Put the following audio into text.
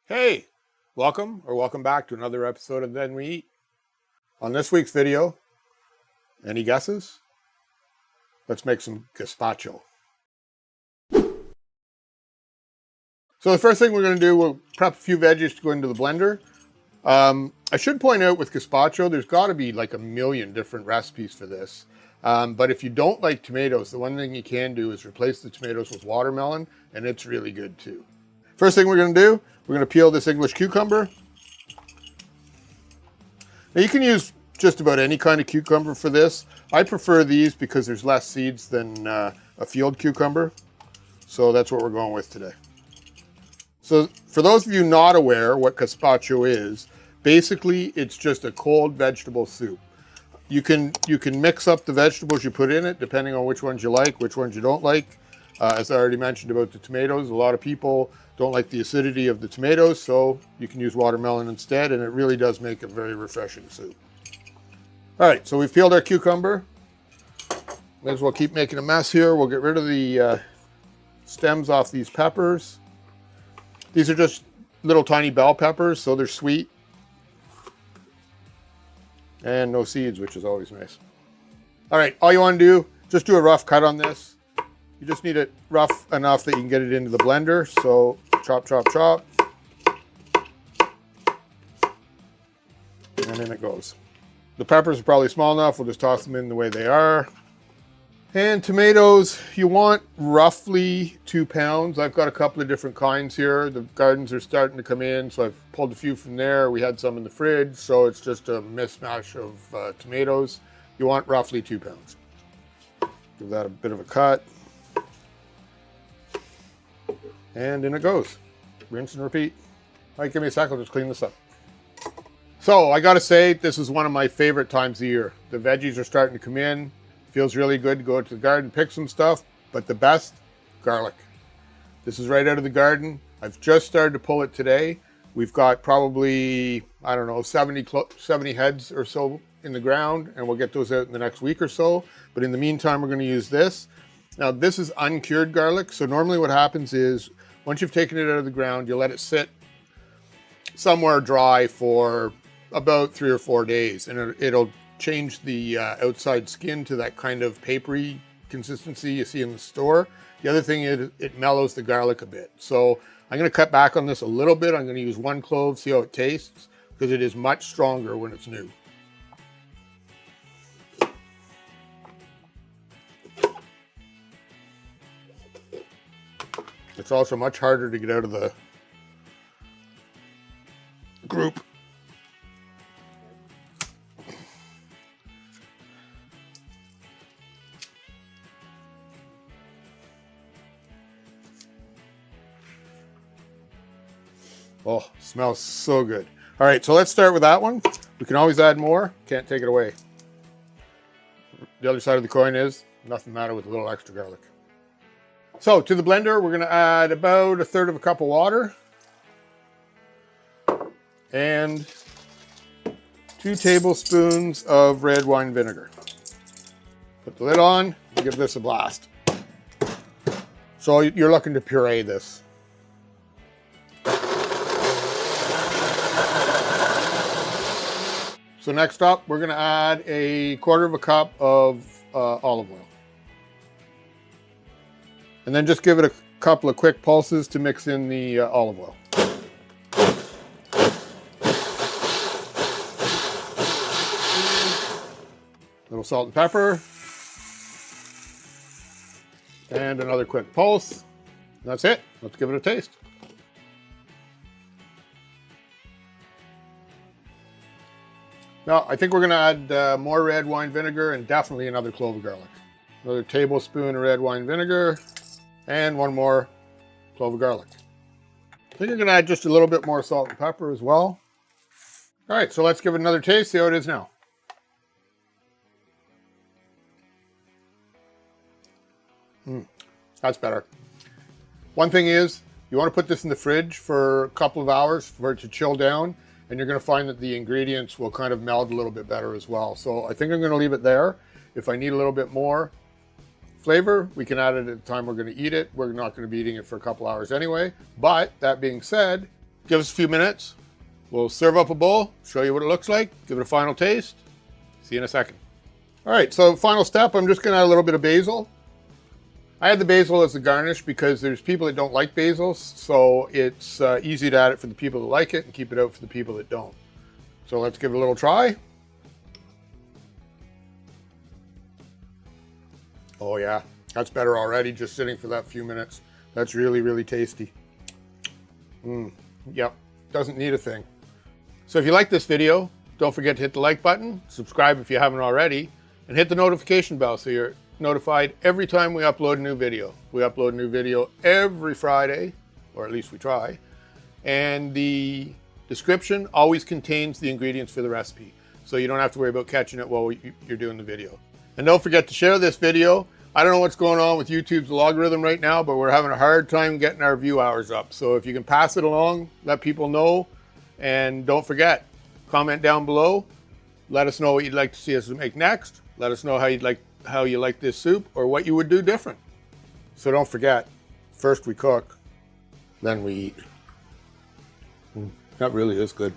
Hey, welcome back to another episode of Then We Eat. On this week's video, any guesses? Let's make some gazpacho. So the first thing we're going to do, we'll prep a few veggies to go into the blender. I should point out with gazpacho, there's got to be like a million different recipes for this. But if you don't like tomatoes, the one thing you can do is replace the tomatoes with watermelon, and it's really good too. First thing we're going to do, we're going to peel this English cucumber. Now you can use just about any kind of cucumber for this. I prefer these because there's less seeds than a field cucumber. So that's what we're going with today. So for those of you not aware what gazpacho is, basically it's just a cold vegetable soup. You can mix up the vegetables you put in it depending on which ones you like, which ones you don't like. As I already mentioned about the tomatoes, a lot of people don't like the acidity of the tomatoes, so you can use watermelon instead, and it really does make a very refreshing soup. All right, so we've peeled our cucumber. May as well keep making a mess here. We'll get rid of the stems off these peppers. These are just little tiny bell peppers, so they're sweet. And no seeds, which is always nice. All right, all you want to do, just do a rough cut on this. You just need it rough enough that you can get it into the blender. So chop, chop, chop. And in it goes. The peppers are probably small enough. We'll just toss them in the way they are. And tomatoes, you want roughly 2 pounds. I've got a couple of different kinds here. The gardens are starting to come in, so I've pulled a few from there. We had some in the fridge, so it's just a mismatch of tomatoes. You want roughly 2 pounds. Give that a bit of a cut. And in it goes. Rinse and repeat. All right, give me a sec, I'll just clean this up. So I gotta say, this is one of my favorite times of year. The veggies are starting to come in. Feels really good to go to the garden, pick some stuff, but the best, garlic. This is right out of the garden. I've just started to pull it today. We've got probably, I don't know, 70 heads or so in the ground, and we'll get those out in the next week or so. But in the meantime, we're gonna use this. Now this is uncured garlic. So normally what happens is, once you've taken it out of the ground, you let it sit somewhere dry for about 3 or 4 days, and it'll change the outside skin to that kind of papery consistency you see in the store. The other thing is it mellows the garlic a bit. So I'm going to cut back on this a little bit. I'm going to use 1 clove, see how it tastes, because it is much stronger when it's new. It's also much harder to get out of the group. Oh, smells so good. All right, so let's start with that one. We can always add more. Can't take it away. The other side of the coin is nothing matter with a little extra garlic. So to the blender, we're going to add about 1/3 cup of water and 2 tablespoons of red wine vinegar. Put the lid on and give this a blast. So you're looking to puree this. So next up, we're going to add 1/4 cup of olive oil. And then just give it a couple of quick pulses to mix in the olive oil. A little salt and pepper. And another quick pulse. That's it. Let's give it a taste. Now, I think we're going to add more red wine vinegar and definitely another clove of garlic. Another tablespoon of red wine vinegar. And 1 more clove of garlic. I think I'm going to add just a little bit more salt and pepper as well. All right, so let's give it another taste, see how it is now. That's better. One thing is, you want to put this in the fridge for a couple of hours for it to chill down, and you're going to find that the ingredients will kind of meld a little bit better as well. So I think I'm going to leave it there. If I need a little bit more flavor, we can add it at the time we're going to eat it. We're not going to be eating it for a couple hours anyway. But that being said, Give us a few minutes. We'll serve up a bowl, show you what it looks like, give it a final taste. See you in a second. All right, so final step, I'm just gonna add a little bit of basil. I add the basil as a garnish because there's people that don't like basil, so it's easy to add it for the people that like it and keep it out for the people that don't. So let's give it a little try. Oh yeah, that's better already, just sitting for that few minutes. That's really, really tasty. Yep, doesn't need a thing. So if you like this video, don't forget to hit the like button, subscribe if you haven't already, and hit the notification bell so you're notified every time we upload a new video. We upload a new video every Friday, or at least we try, and the description always contains the ingredients for the recipe, so you don't have to worry about catching it while you're doing the video. And don't forget to share this video. I don't know what's going on with YouTube's logarithm right now, but we're having a hard time getting our view hours up. So if you can pass it along, let people know. And don't forget, comment down below. Let us know what you'd like to see us make next. Let us know how you like this soup or what you would do different. So don't forget, first we cook, then we eat. That really is good.